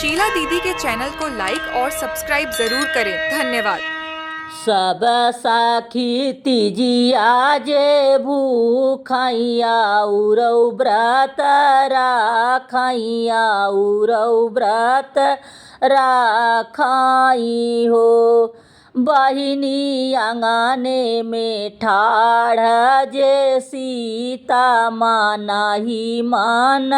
शीला दीदी के चैनल को लाइक और सब्सक्राइब जरूर करें। धन्यवाद। सब साखी तीजिया जे भूखाइया उरौ व्रत राखाइया उरौ व्रत राखाई हो। बहिनी आंगने में ठाढ़ जे सीता मानाही मान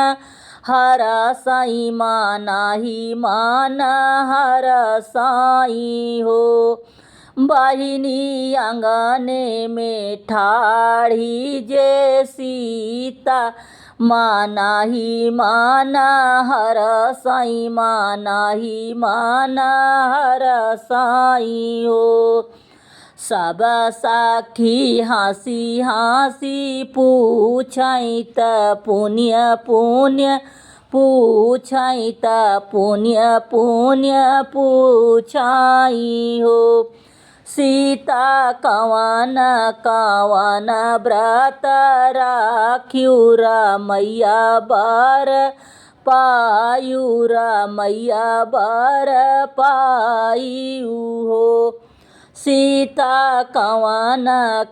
हर साई मानाही मान हर साई हो। बहिनी आंगने में ठाढ़ी जे सीता मानाही माना हर साई मानाही माना हर साई हो। सब साखी हंसी हंसी पूछई त पुण्य पुण्य पूछई त पुण्य पुण्य पूछई हो। सीता कवन कवन व्रत राख्यू मैया बर पायू मैया बर पायू हो। सीता कवन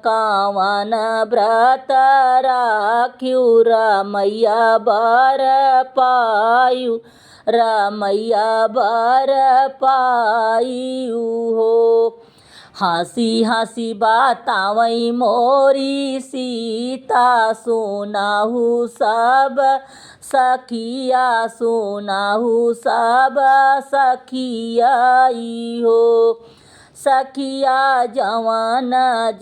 कवन व्रत राख्यू मैया बर पायू मैया बर पायू हो। हंसी हंसी बतावई मोरी सीता सुनाहू सब सखिया सुनाहू सब सखियाई हो। सखिया जवन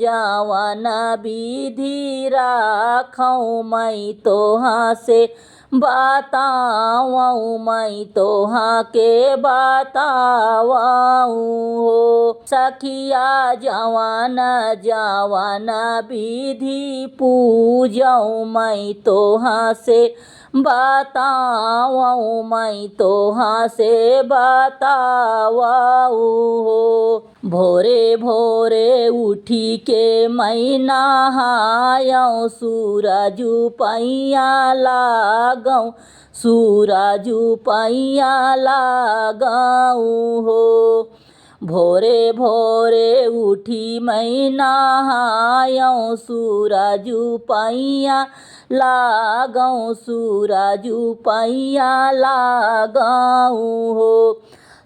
जवन विधि राखऊँ मैं तोहाँ से बताऊँ मैं तोहाँ के बताऊँ हो। सखिया जवन जवन विधि पूजऊँ मैं तोहाँ से बताऊँ मैं तोहाँ से बताऊँ हो। भोरे भोरे उठी के मैं नहायऊँ सूरजू पैया लागऊँ सूरजू पैया लागऊँ हो। भोरे भोरे उठी मैं नहायऊँ सूरजू पैया लागऊँ सूरजू पैया लागऊँ हो।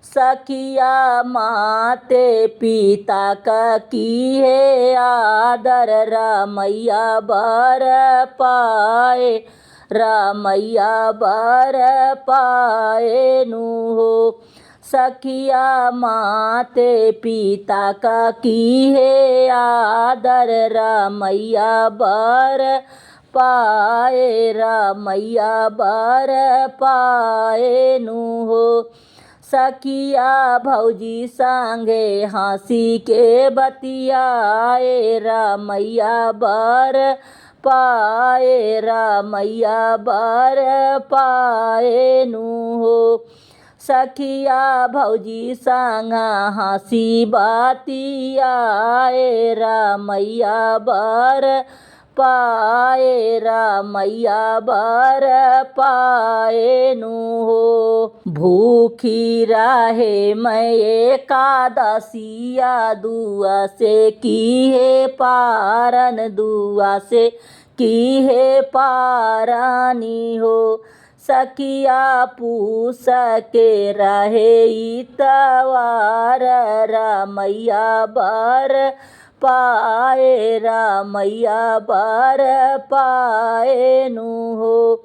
सखिया माते पिता का की है आदर रमैया बर पाए रमैया बर पाए नु हो। सखिया माते पिता का की है आदर रमैया बर पाए रमैया बर पाए नु हो। सखिया भौजी संगे हंसी के बतियाए रमैया बर पाए रमैया बर पाए नु हो। सखिया भौजी संग हंसी बतियाए रमैया बर पाए रमैया बर पाए नु हो। भूखी रहे मैं एकादशिया दुआ से की है पारन दुआ से की है पारानी हो। सखिया पूस के रहे इतवार रमैया बर पाए रमैया बर पाए नु हो।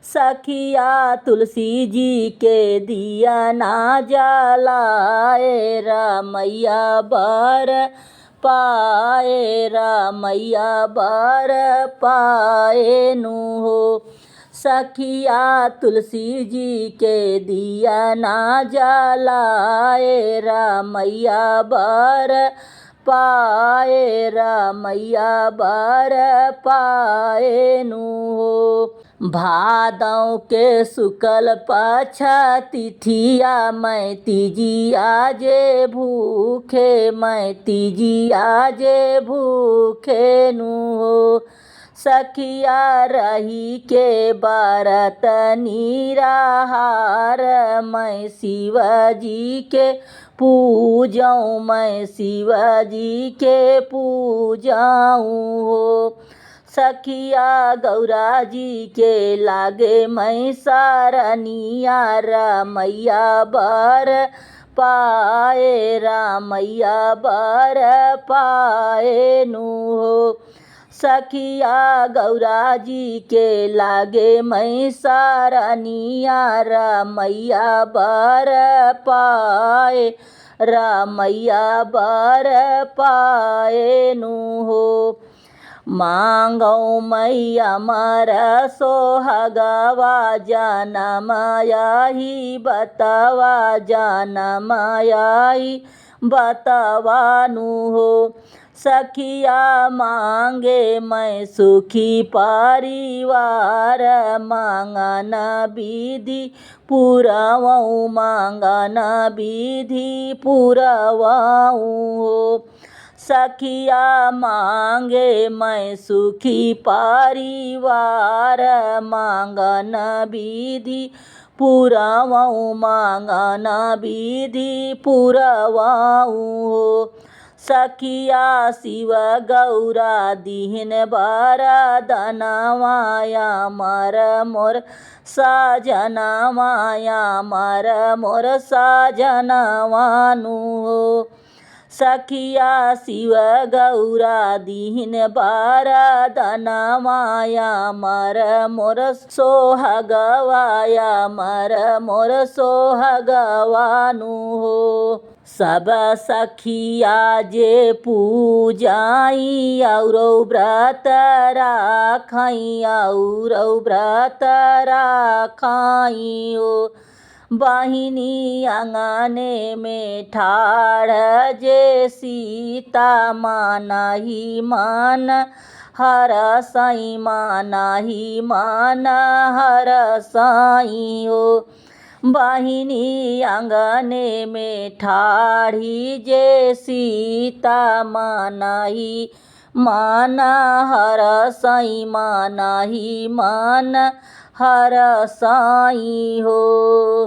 सखिया तुलसी जी के दिया ना जलाए रमैया बर पाए रमैया बर पाए नु हो। सखिया तुलसी जी के दिया ना जलाए रमैया बर पाए रमैया बर पाए नु हो। भादों के शुक्ल पक्ष तिथिया मैं तीजिया जे भूखे मैं तीजिया जे भूखे नु हो। सखिया रही के बरत निराहार मैं शिवजी के पूजाऊँ, मैं शिवजी के पूजाऊँ हो। सखिया गौरा जी के लागे मैं सारनिया रामैया बर पाए, रामैया बर पाए नु हो। सखिया गौरा जी के लागे मैं सारनिया रामैया बर पाए, रामैया बर पाए नु हो। मांगो मैया मर सोहगवा जनमयाही बतवा, जनमयाही बतवानु हो। सखिया मांगे मैं सुखी परिवार, मांगन विधि पुरवाऊँ, मांगन विधि पुरवाऊँ हो। सखिया मांगे मैं सुखी परिवार, मांगन विधि पुरवाऊँ, मांगन विधि पुरवाऊँ हो। सखिया शिव गौरा दीहिन बरदनवाया मर मोर साजनवाया मर मोर साजनवानु हो। सखिया शिव गौरा दीहिन बरदनवाया मर मोर सोहगवाया मर मोर सोहगवानु हो। सब सखिया जे पूजाई औरो व्रत राखाई, औरो व्रत राखाई हो। बहिनी आंगने में ठाड़ जे सीता मानही मान हर साई, मानही मान हर साई हो। बहिनी आंगने में ठाड़ी जे सीता मानही मान हर साई, मानही मान हर साई हो।